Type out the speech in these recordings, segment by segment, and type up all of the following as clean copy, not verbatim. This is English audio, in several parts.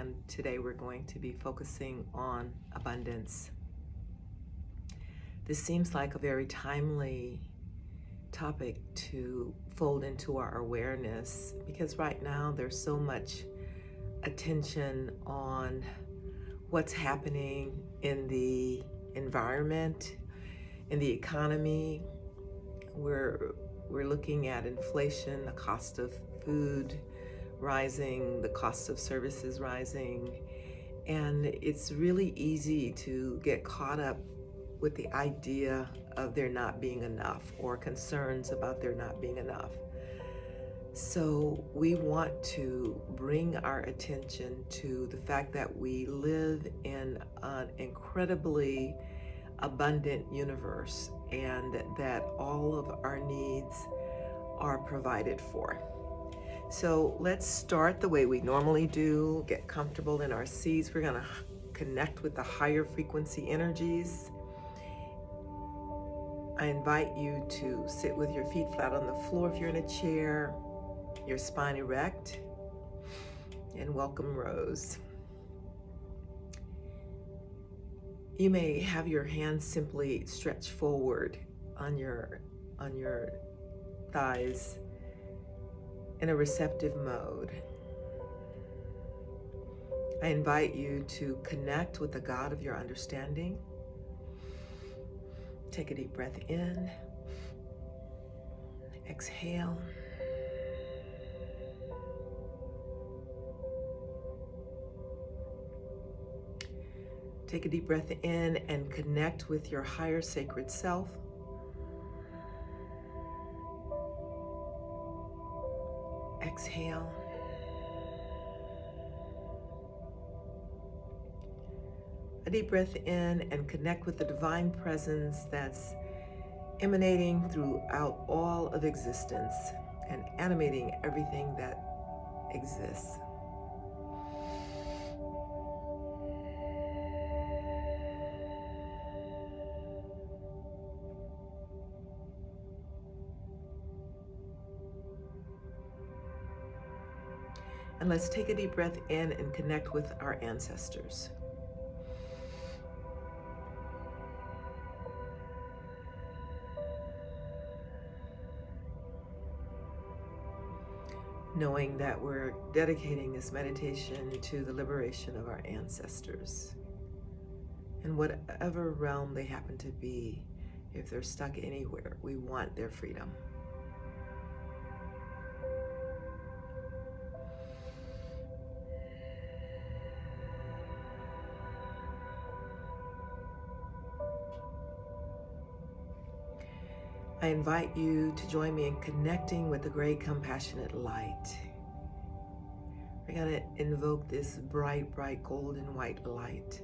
and today we're going to be focusing on abundance. This seems like a very timely topic to fold into our awareness because right now there's so much attention on what's happening in the environment, in the economy. We're looking at inflation, the cost of food rising, the cost of services rising, and it's really easy to get caught up with the idea of there not being enough or concerns about there not being enough. So we want to bring our attention to the fact that we live in an incredibly abundant universe and that all of our needs are provided for. So let's start the way we normally do, get comfortable in our seats. We're going to connect with the higher frequency energies. I invite you to sit with your feet flat on the floor if you're in a chair, your spine erect, and welcome Rose. You may have your hands simply stretched forward on your thighs in a receptive mode. I invite you to connect with the God of your understanding. Take a deep breath in. Exhale. Take a deep breath in and connect with your higher sacred self. Exhale. A deep breath in and connect with the divine presence that's emanating throughout all of existence and animating everything that exists. And let's take a deep breath in and connect with our ancestors. Knowing that we're dedicating this meditation to the liberation of our ancestors. In whatever realm they happen to be, if they're stuck anywhere, we want their freedom. I invite you to join me in connecting with the great compassionate light. We're going to invoke this bright, bright golden white light.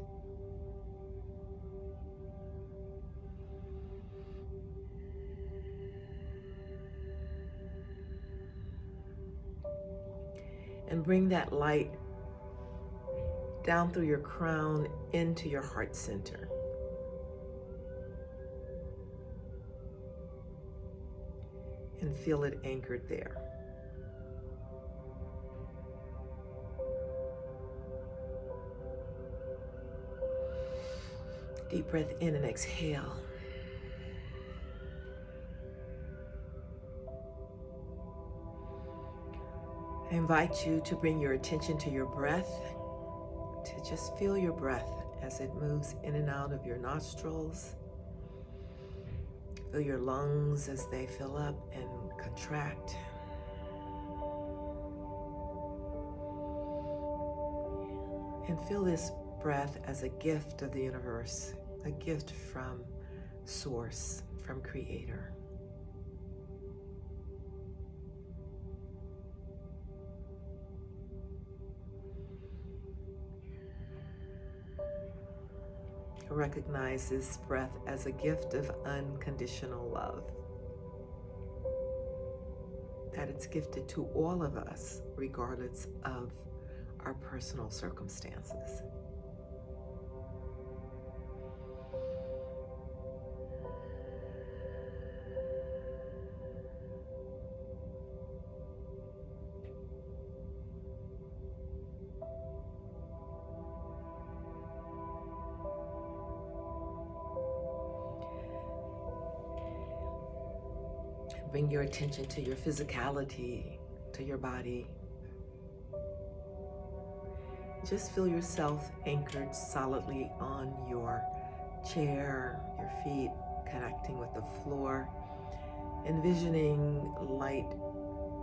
And bring that light down through your crown into your heart center. And feel it anchored there. Deep breath in and exhale. I invite you to bring your attention to your breath, to just feel your breath as it moves in and out of your nostrils. Feel your lungs as they fill up and contract. And feel this breath as a gift of the universe, a gift from Source, from Creator. Recognize this breath as a gift of unconditional love. That it's gifted to all of us, regardless of our personal circumstances. Bring your attention to your physicality, to your body. Just feel yourself anchored solidly on your chair, your feet connecting with the floor, envisioning light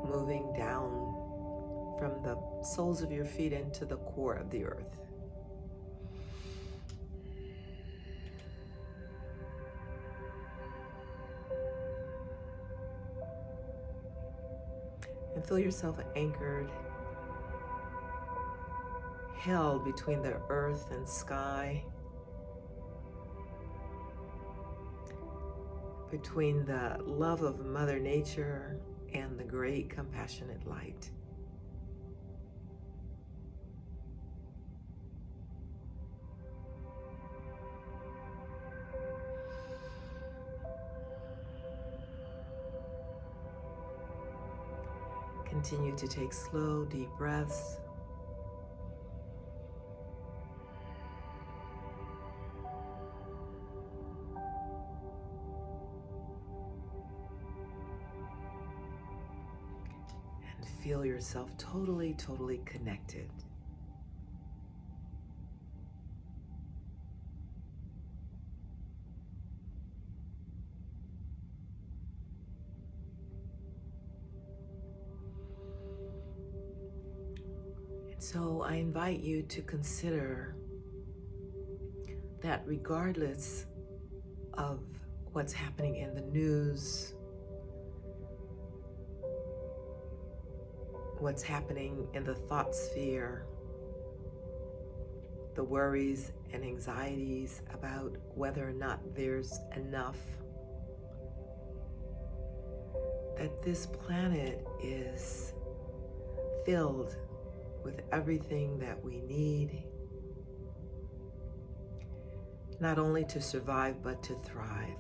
moving down from the soles of your feet into the core of the earth. And feel yourself anchored, held between the earth and sky, between the love of Mother Nature and the great compassionate light. Continue to take slow, deep breaths. And feel yourself totally connected. So I invite you to consider that regardless of what's happening in the news, what's happening in the thought sphere, the worries and anxieties about whether or not there's enough, that this planet is filled with everything that we need, not only to survive, but to thrive.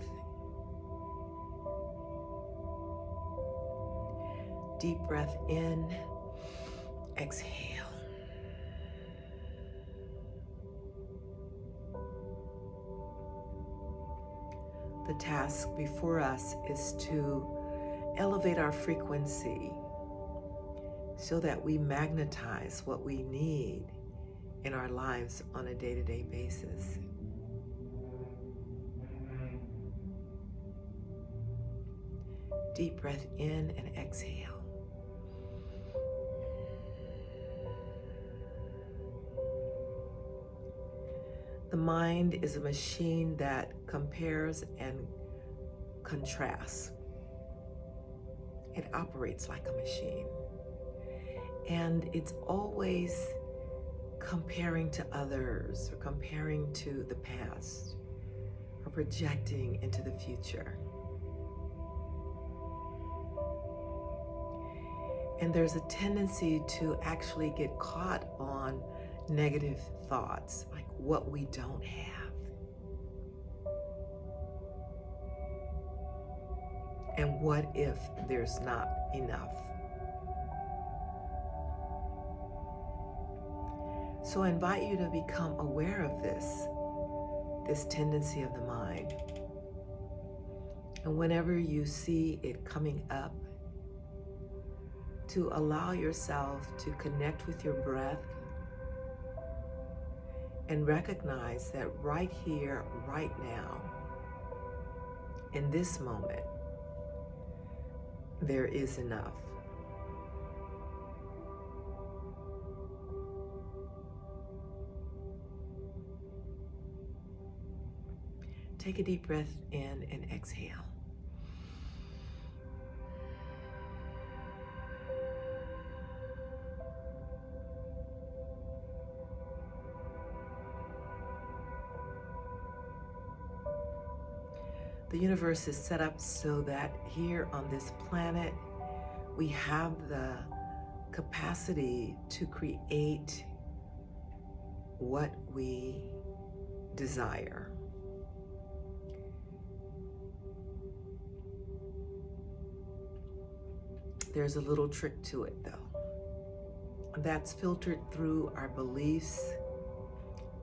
Deep breath in, exhale. The task before us is to elevate our frequency so that we magnetize what we need in our lives on a day-to-day basis. Deep breath in and exhale. The mind is a machine that compares and contrasts. It operates like a machine. And it's always comparing to others, or comparing to the past, or projecting into the future. And there's a tendency to actually get caught on negative thoughts, like what we don't have. And what if there's not enough? So I invite you to become aware of this tendency of the mind. And whenever you see it coming up, to allow yourself to connect with your breath and recognize that right here, right now, in this moment, there is enough. Take a deep breath in and exhale. The universe is set up so that here on this planet, we have the capacity to create what we desire. There's a little trick to it though. That's filtered through our beliefs,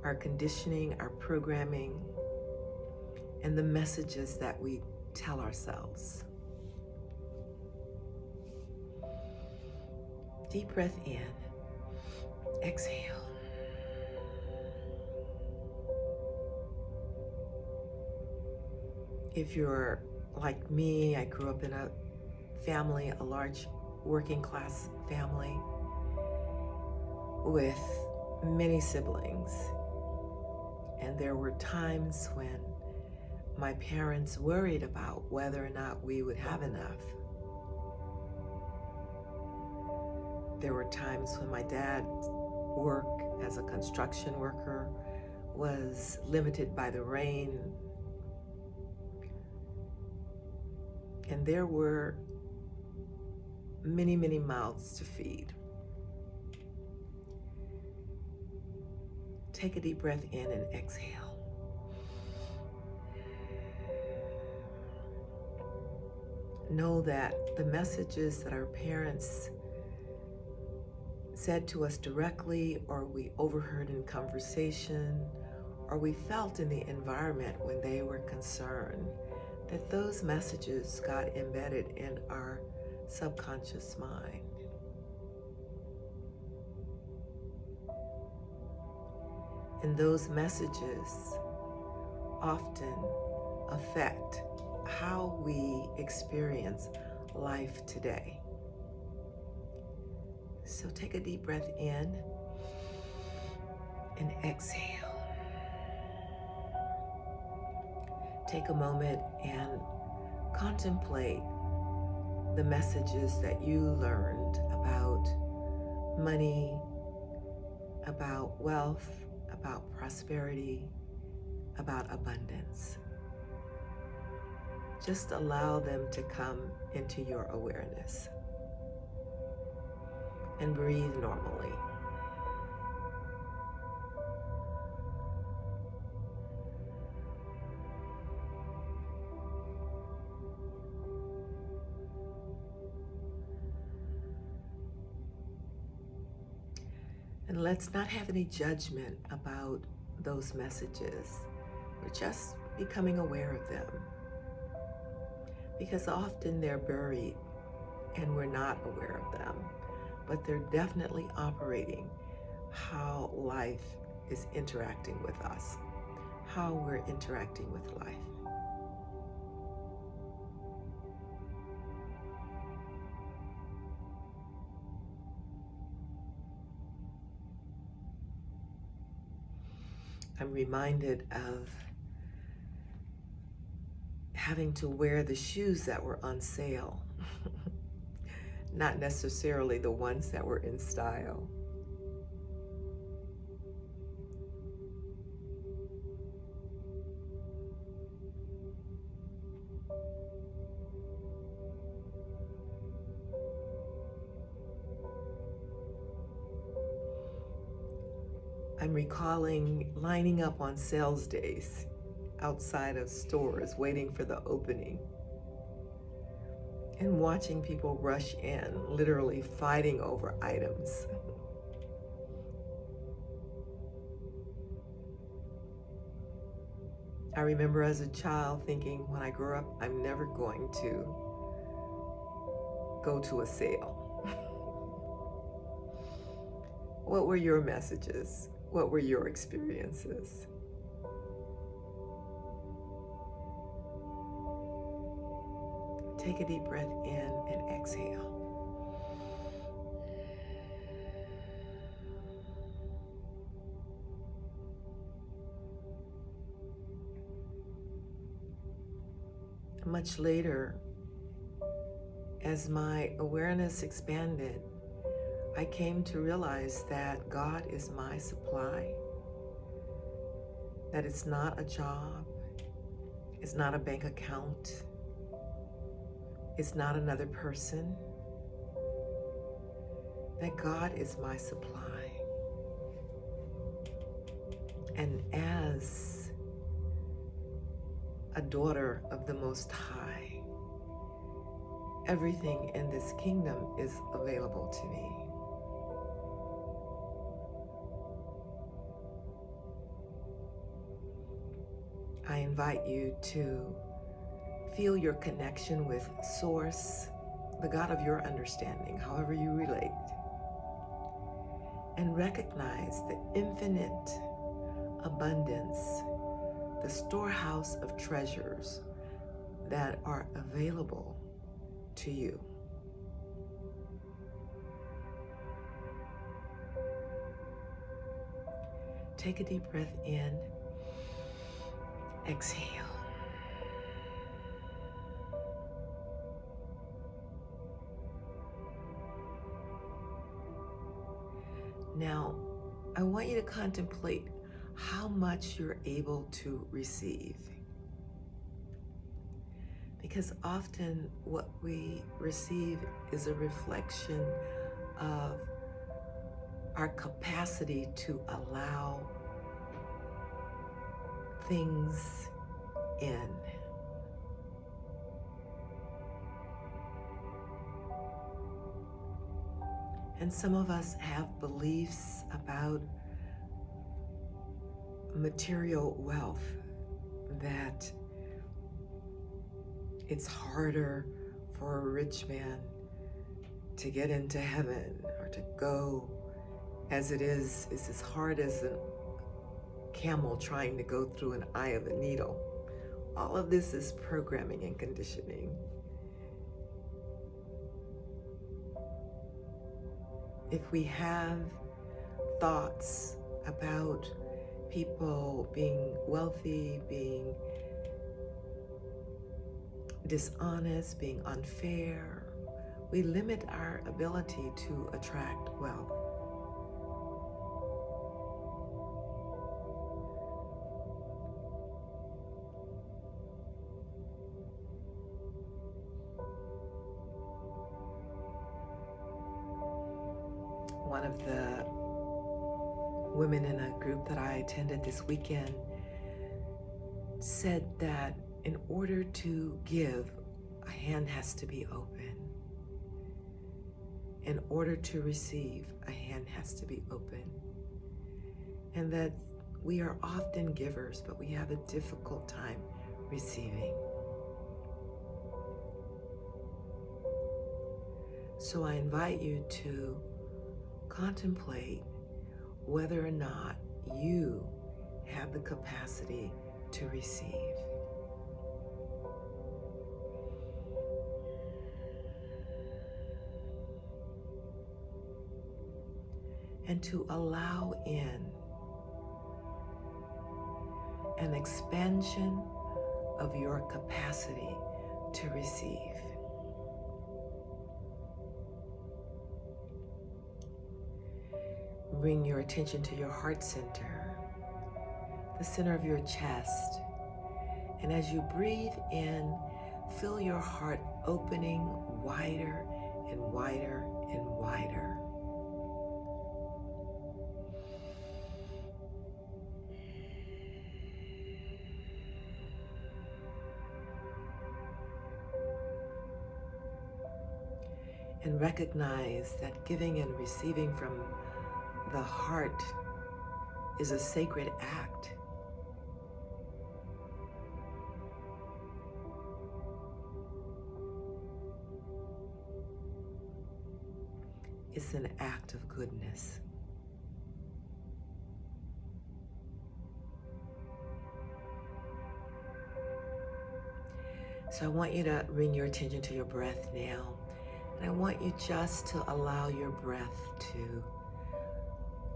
our conditioning, our programming, and the messages that we tell ourselves. Deep breath in, exhale. If you're like me, I grew up in a family, a large working class family with many siblings. And there were times when my parents worried about whether or not we would have enough. There were times when my dad's work as a construction worker was limited by the rain. And there were many, many mouths to feed. Take a deep breath in and exhale. Know that the messages that our parents said to us directly, or we overheard in conversation, or we felt in the environment when they were concerned, that those messages got embedded in our subconscious mind. And those messages often affect how we experience life today. So take a deep breath in and exhale. Take a moment and contemplate the messages that you learned about money, about wealth, about prosperity, about abundance. Just allow them to come into your awareness and breathe normally. And let's not have any judgment about those messages. We're just becoming aware of them. Because often they're buried and we're not aware of them. But they're definitely operating how life is interacting with us, how we're interacting with life. I'm reminded of having to wear the shoes that were on sale, not necessarily the ones that were in style. I'm recalling lining up on sales days outside of stores, waiting for the opening, and watching people rush in, literally fighting over items. I remember as a child thinking, when I grow up, I'm never going to go to a sale. What were your messages? What were your experiences? Take a deep breath in and exhale. Much later, as my awareness expanded, I came to realize that God is my supply, that it's not a job, it's not a bank account, it's not another person, that God is my supply. And as a daughter of the Most High, everything in this kingdom is available to me. I invite you to feel your connection with Source, the God of your understanding, however you relate. and recognize the infinite abundance, the storehouse of treasures that are available to you. Take a deep breath in, exhale. Now, I want you to contemplate how much you're able to receive. Because often what we receive is a reflection of our capacity to allow things in. And some of us have beliefs about material wealth that it's harder for a rich man to get into heaven or to go as it is as hard as a camel trying to go through an eye of a needle. All of this is programming and conditioning. If we have thoughts about people being wealthy, being dishonest, being unfair, we limit our ability to attract wealth. One of the women in a group that I attended this weekend said that in order to give, a hand has to be open. In order to receive, a hand has to be open. And that we are often givers, but we have a difficult time receiving. So I invite you to contemplate whether or not you have the capacity to receive. And to allow in an expansion of your capacity to receive. Bring your attention to your heart center, the center of your chest. And as you breathe in, feel your heart opening wider and wider and wider. And recognize that giving and receiving from the heart is a sacred act. It's an act of goodness. So I want you to bring your attention to your breath now. And I want you just to allow your breath to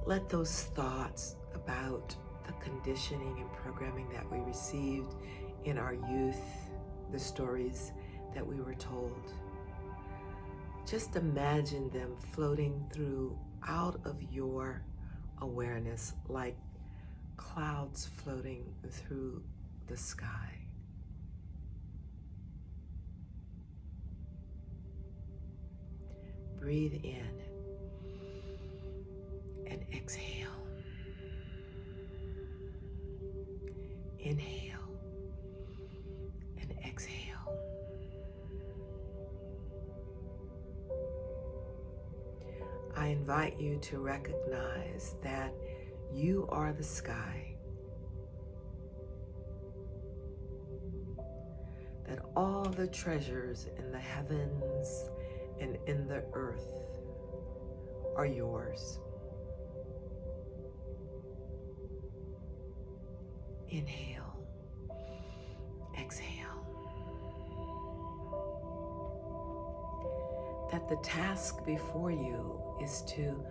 let those thoughts about the conditioning and programming that we received in our youth, the stories that we were told, just imagine them floating through out of your awareness like clouds floating through the sky. Breathe in and exhale. Inhale and exhale. I invite you to recognize that you are the sky, that all the treasures in the heavens and in the earth are yours. Inhale, exhale. That the task before you is to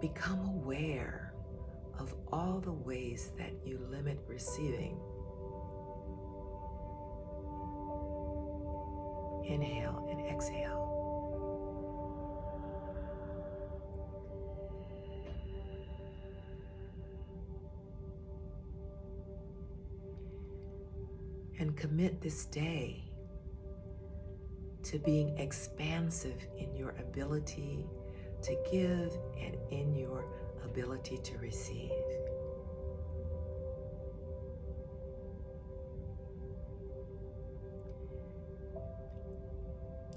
become aware of all the ways that you limit receiving. Inhale and exhale. And commit this day to being expansive in your ability to give and in your ability to receive.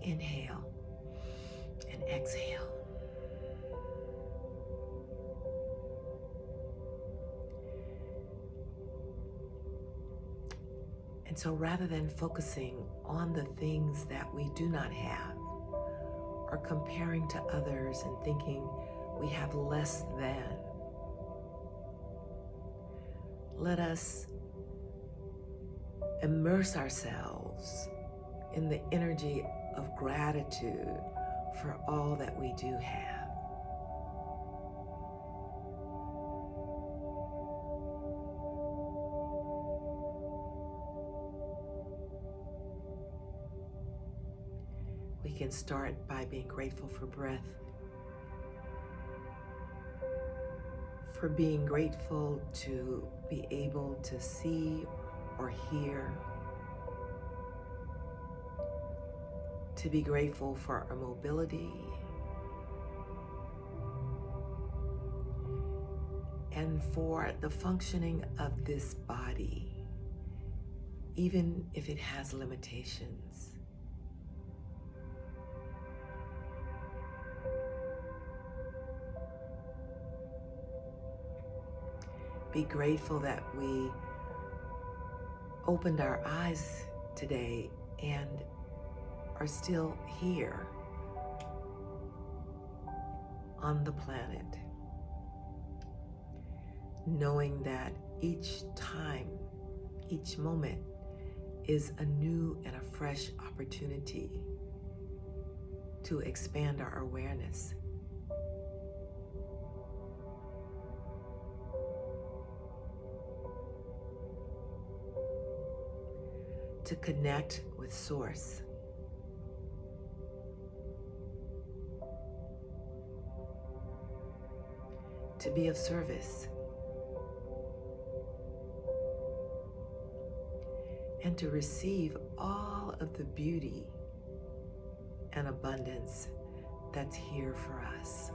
Inhale and exhale. And so rather than focusing on the things that we do not have, or comparing to others and thinking we have less than, let us immerse ourselves in the energy of gratitude for all that we do have. We can start by being grateful for breath, for being grateful to be able to see or hear, to be grateful for our mobility, and for the functioning of this body, even if it has limitations. Be grateful that we opened our eyes today and are still here on the planet, knowing that each time, each moment is a new and a fresh opportunity to expand our awareness. To connect with Source. To be of service. And to receive all of the beauty and abundance that's here for us.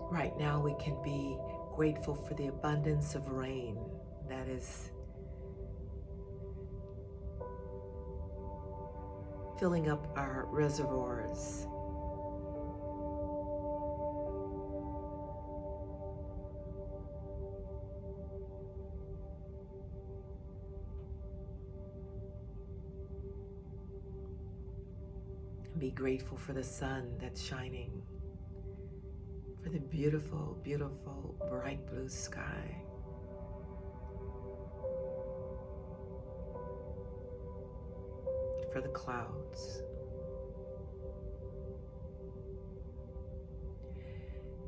Right now we can be grateful for the abundance of rain that is filling up our reservoirs. And be grateful for the sun that's shining, for the beautiful, beautiful, bright blue sky. For the clouds.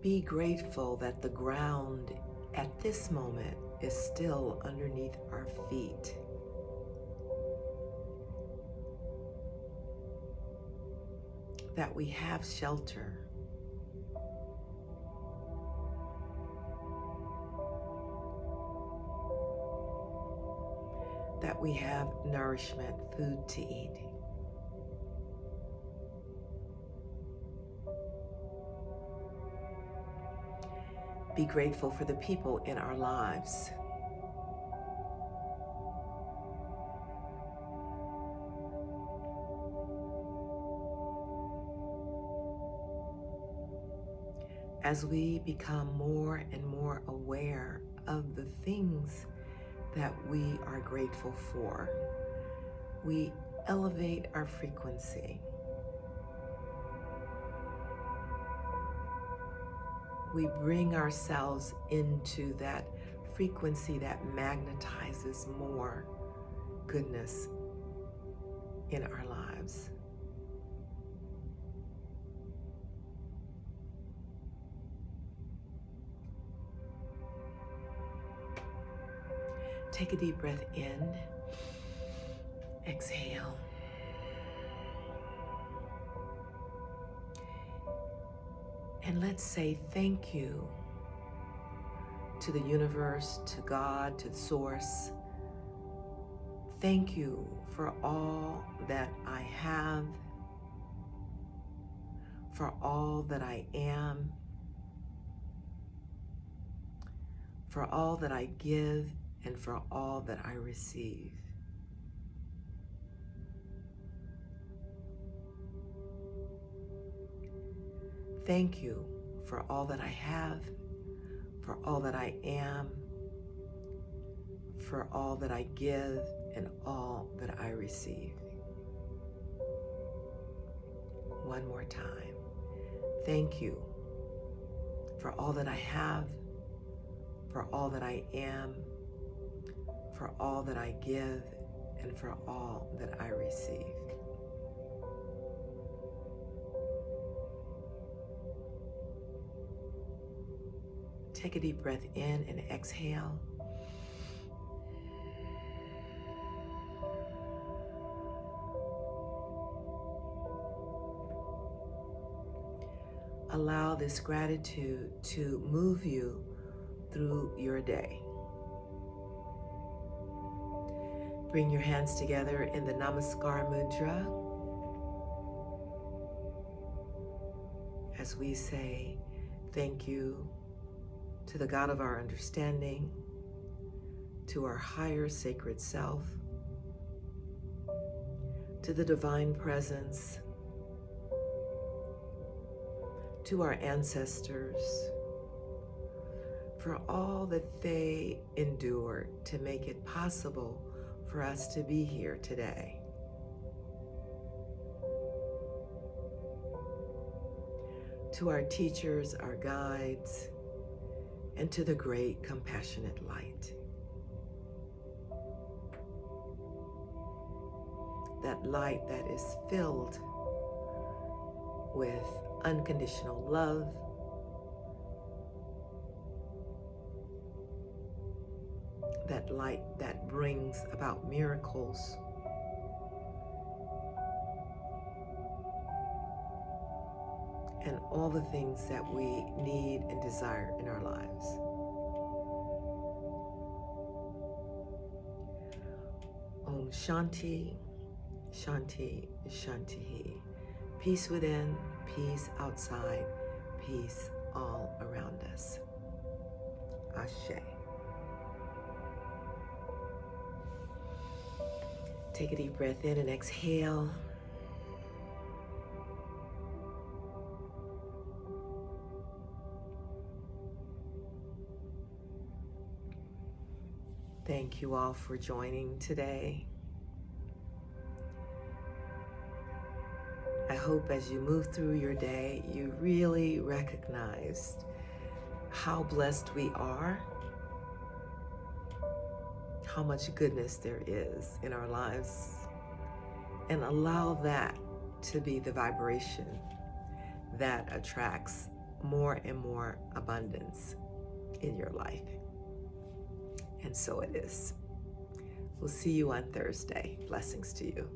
Be grateful that the ground at this moment is still underneath our feet. That we have shelter. That we have nourishment, food to eat. Be grateful for the people in our lives. As we become more and more aware of the things that we are grateful for, we elevate our frequency. we bring ourselves into that frequency that magnetizes more goodness in our lives. Take a deep breath in, exhale. And let's say thank you to the universe, to God, to the source. Thank you for all that I have, for all that I am, for all that I give, and for all that I receive. Thank you for all that I have, for all that I am, for all that I give, and all that I receive. One more time. Thank you for all that I have, for all that I am, for all that I give, and for all that I receive. Take a deep breath in and exhale. Allow this gratitude to move you through your day. Bring your hands together in the Namaskar Mudra as we say thank you to the God of our understanding, to our higher sacred self, to the divine presence, to our ancestors, for all that they endured to make it possible for us to be here today. To our teachers, our guides, and to the great compassionate light. That light that is filled with unconditional love, that light that brings about miracles, and all the things that we need and desire in our lives. Om Shanti, Shanti, Shanti. Peace within, peace outside, peace all around us. Ashe. Take a deep breath in and exhale. Thank you all for joining today. I hope as you move through your day, you really recognized how blessed we are, how much goodness there is in our lives, and allow that to be the vibration that attracts more and more abundance in your life. And so it is. We'll see you on Thursday. Blessings to you.